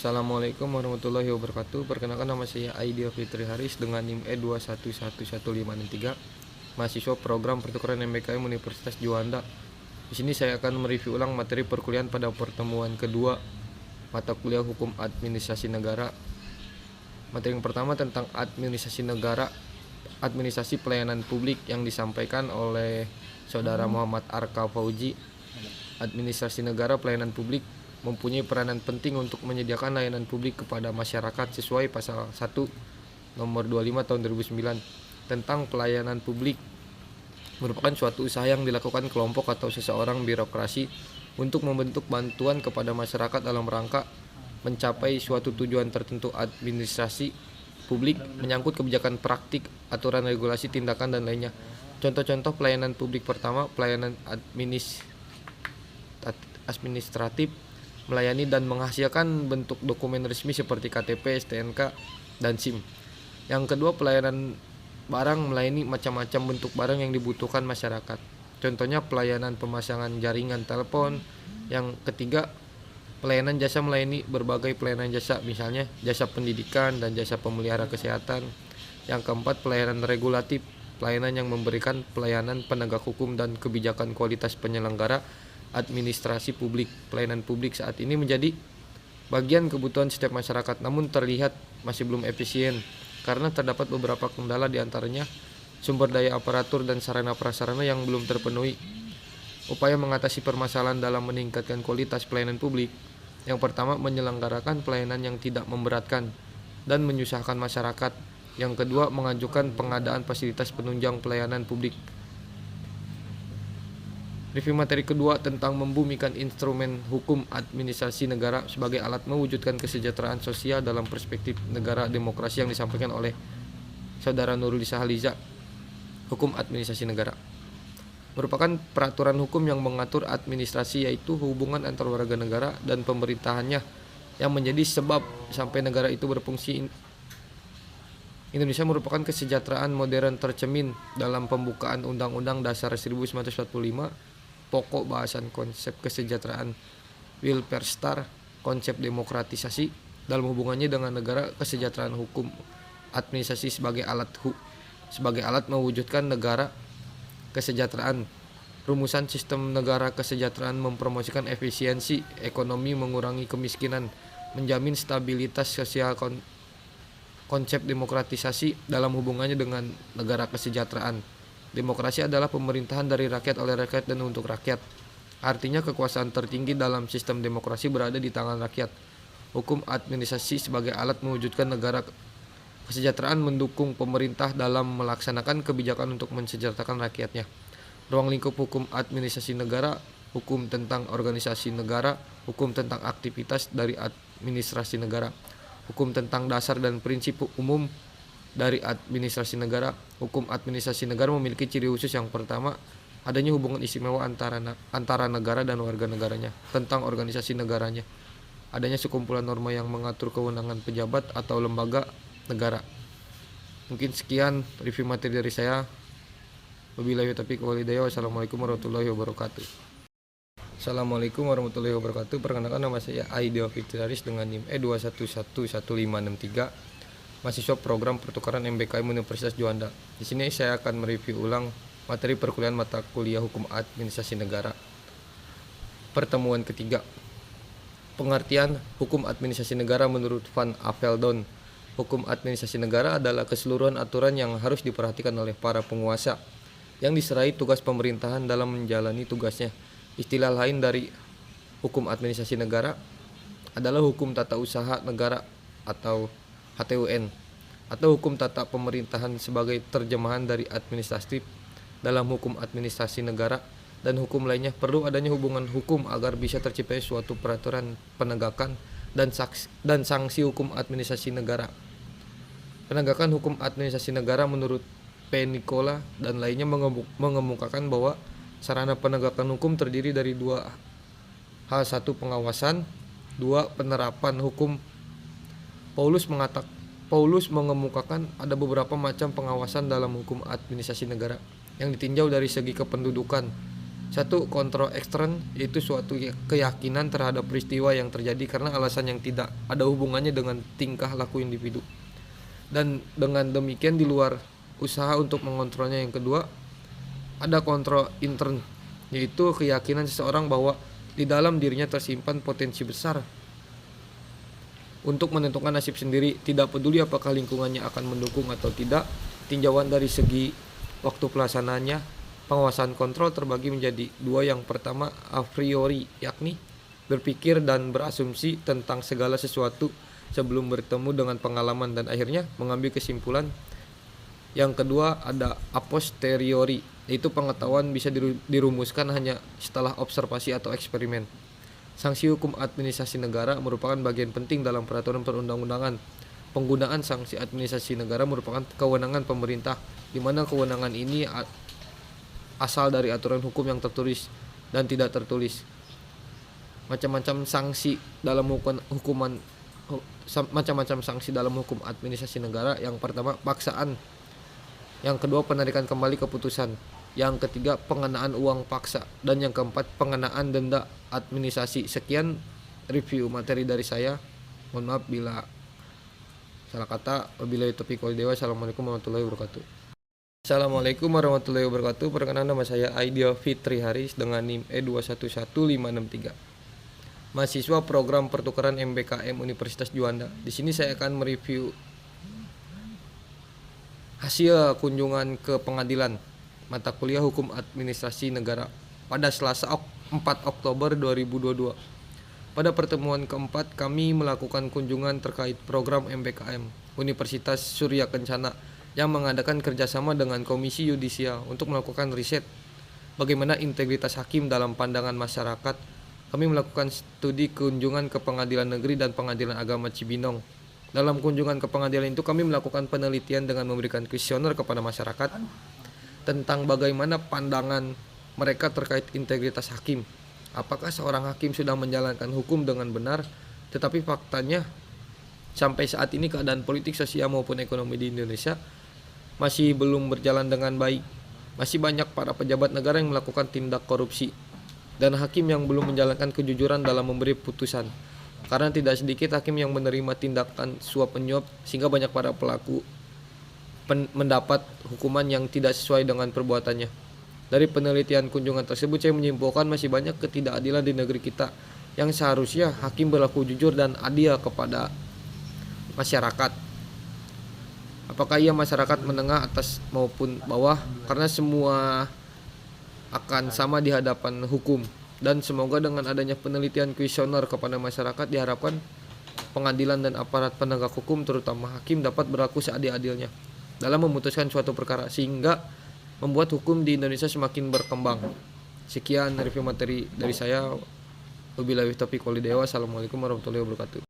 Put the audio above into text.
Assalamualaikum warahmatullahi wabarakatuh. Perkenalkan, nama saya Aidia Fitri Haris dengan NIM E21111563, mahasiswa program pertukaran MBKM Universitas Juanda. Di sini saya akan mereview ulang materi perkuliahan pada pertemuan kedua mata kuliah Hukum Administrasi Negara. Materi yang pertama tentang administrasi negara, administrasi pelayanan publik, yang disampaikan oleh Saudara Muhammad Arka Fauji. Administrasi negara pelayanan publik mempunyai peranan penting untuk menyediakan layanan publik kepada masyarakat sesuai pasal 1 nomor 25 tahun 2009 tentang pelayanan publik. Merupakan suatu usaha yang dilakukan kelompok atau seseorang birokrasi untuk membentuk bantuan kepada masyarakat dalam rangka mencapai suatu tujuan tertentu. Administrasi publik menyangkut kebijakan praktik, aturan, regulasi, tindakan, dan lainnya. Contoh-contoh pelayanan publik: pertama, pelayanan administratif, melayani dan menghasilkan bentuk dokumen resmi seperti KTP, STNK, dan SIM. Yang kedua, pelayanan barang, melayani macam-macam bentuk barang yang dibutuhkan masyarakat. Contohnya pelayanan pemasangan jaringan telepon. Yang ketiga, pelayanan jasa, melayani berbagai pelayanan jasa, misalnya jasa pendidikan dan jasa pemelihara kesehatan. Yang keempat, pelayanan regulatif, pelayanan yang memberikan pelayanan penegak hukum dan kebijakan kualitas penyelenggara administrasi publik. Pelayanan publik saat ini menjadi bagian kebutuhan setiap masyarakat, namun terlihat masih belum efisien karena terdapat beberapa kendala, diantaranya sumber daya aparatur dan sarana prasarana yang belum terpenuhi. Upaya mengatasi permasalahan dalam meningkatkan kualitas pelayanan publik: yang pertama, menyelenggarakan pelayanan yang tidak memberatkan dan menyusahkan masyarakat. Yang kedua, mengajukan pengadaan fasilitas penunjang pelayanan publik. Review materi kedua tentang membumikan instrumen hukum administrasi negara sebagai alat mewujudkan kesejahteraan sosial dalam perspektif negara demokrasi, yang disampaikan oleh Saudara Nurulisa Haliza. Hukum administrasi negara merupakan peraturan hukum yang mengatur administrasi, yaitu hubungan antar warga negara dan pemerintahannya yang menjadi sebab sampai negara itu berfungsi. Indonesia merupakan kesejahteraan modern tercermin dalam pembukaan Undang-Undang Dasar 1945, pokok bahasan konsep kesejahteraan Wilperstar, konsep demokratisasi dalam hubungannya dengan negara, kesejahteraan hukum administrasi sebagai alat mewujudkan negara kesejahteraan. Rumusan sistem negara kesejahteraan mempromosikan efisiensi ekonomi, mengurangi kemiskinan, menjamin stabilitas sosial. Konsep demokratisasi dalam hubungannya dengan negara kesejahteraan. Demokrasi adalah pemerintahan dari rakyat, oleh rakyat, dan untuk rakyat. Artinya kekuasaan tertinggi dalam sistem demokrasi berada di tangan rakyat. Hukum administrasi sebagai alat mewujudkan negara kesejahteraan mendukung pemerintah dalam melaksanakan kebijakan untuk mensejahterakan rakyatnya. Ruang lingkup hukum administrasi negara: hukum tentang organisasi negara, hukum tentang aktivitas dari administrasi negara, hukum tentang dasar dan prinsip umum dari administrasi negara. Hukum administrasi negara memiliki ciri khusus: yang pertama, adanya hubungan istimewa antara negara dan warga negaranya. Tentang organisasi negaranya: adanya sekumpulan norma yang mengatur kewenangan pejabat atau lembaga negara. Mungkin sekian review materi dari saya. Wabillahi taufiq wal hidayah. Wassalamualaikum warahmatullahi wabarakatuh. Assalamualaikum warahmatullahi wabarakatuh. Perkenalkan, nama saya Aidia Fitri Haris dengan NIM E21111563, mahasiswa program pertukaran MBKM Universitas Juanda. Di sini saya akan mereview ulang materi perkuliahan mata kuliah Hukum Administrasi Negara. Pertemuan ketiga. Pengertian hukum administrasi negara menurut Van Aveldon. Hukum administrasi negara adalah keseluruhan aturan yang harus diperhatikan oleh para penguasa yang diserai tugas pemerintahan dalam menjalani tugasnya. Istilah lain dari hukum administrasi negara adalah hukum tata usaha negara atau HTUN, atau hukum tata pemerintahan sebagai terjemahan dari administratif dalam hukum administrasi negara, dan hukum lainnya. Perlu adanya hubungan hukum agar bisa tercipta suatu peraturan penegakan dan sanksi hukum administrasi negara. Penegakan hukum administrasi negara menurut P. Nicola dan lainnya mengemukakan bahwa sarana penegakan hukum terdiri dari dua hal: satu, pengawasan; dua, penerapan hukum. Paulus mengemukakan ada beberapa macam pengawasan dalam hukum administrasi negara yang ditinjau dari segi kependudukan, Satu, kontrol ekstern, yaitu suatu keyakinan terhadap peristiwa yang terjadi karena alasan yang tidak ada hubungannya dengan tingkah laku individu. Dan dengan demikian di luar usaha untuk mengontrolnya. Yang kedua, ada kontrol intern, yaitu keyakinan seseorang bahwa di dalam dirinya tersimpan potensi besar untuk menentukan nasib sendiri, tidak peduli apakah lingkungannya akan mendukung atau tidak. Tinjauan dari segi waktu pelaksanaannya, penguasaan kontrol terbagi menjadi dua. Yang pertama, a priori, yakni berpikir dan berasumsi tentang segala sesuatu sebelum bertemu dengan pengalaman dan akhirnya mengambil kesimpulan. Yang kedua, ada a posteriori, yaitu pengetahuan bisa dirumuskan hanya setelah observasi atau eksperimen. Sanksi hukum administrasi negara merupakan bagian penting dalam peraturan perundang-undangan. Penggunaan sanksi administrasi negara merupakan kewenangan pemerintah, di mana kewenangan ini asal dari aturan hukum yang tertulis dan tidak tertulis. Macam-macam sanksi dalam macam-macam sanksi dalam hukum administrasi negara. Yang pertama, paksaan. Yang kedua, penarikan kembali keputusan. Yang ketiga, pengenaan uang paksa. Dan yang keempat, pengenaan denda administrasi. Sekian review materi dari saya. Mohon maaf bila salah kata. Wabillahi taufiq wal hidayah. Assalamualaikum warahmatullahi wabarakatuh. Assalamualaikum warahmatullahi wabarakatuh. Perkenalkan, nama saya Aidil Fitri Haris dengan NIM E211563. Mahasiswa program pertukaran MBKM Universitas Juanda. Di sini saya akan mereview hasil kunjungan ke pengadilan mata kuliah Hukum Administrasi Negara pada Selasa 4 Oktober 2022. Pada pertemuan keempat, kami melakukan kunjungan terkait program MBKM Universitas Surya Kencana yang mengadakan kerjasama dengan Komisi Yudisial untuk melakukan riset bagaimana integritas hakim dalam pandangan masyarakat. Kami melakukan studi kunjungan ke Pengadilan Negeri dan Pengadilan Agama Cibinong. Dalam kunjungan ke pengadilan itu kami melakukan penelitian dengan memberikan kuesioner kepada masyarakat tentang bagaimana pandangan mereka terkait integritas hakim. Apakah seorang hakim sudah menjalankan hukum dengan benar? Tetapi faktanya sampai saat ini keadaan politik, sosial maupun ekonomi di Indonesia masih belum berjalan dengan baik. Masih banyak para pejabat negara yang melakukan tindak korupsi dan hakim yang belum menjalankan kejujuran dalam memberi putusan. Karena tidak sedikit hakim yang menerima tindakan suap menyuap sehingga banyak para pelaku mendapat hukuman yang tidak sesuai dengan perbuatannya. Dari penelitian kunjungan tersebut saya menyimpulkan masih banyak ketidakadilan di negeri kita yang seharusnya hakim berlaku jujur dan adil kepada masyarakat. Apakah ia masyarakat menengah, atas maupun bawah, karena semua akan sama di hadapan hukum. Dan semoga dengan adanya penelitian kuesioner kepada masyarakat diharapkan pengadilan dan aparat penegak hukum terutama hakim dapat berlaku seadil-adilnya dalam memutuskan suatu perkara sehingga membuat hukum di Indonesia semakin berkembang. Sekian review materi dari saya. Wabillahi taufiq wal hidayah. Assalamualaikum warahmatullahi wabarakatuh.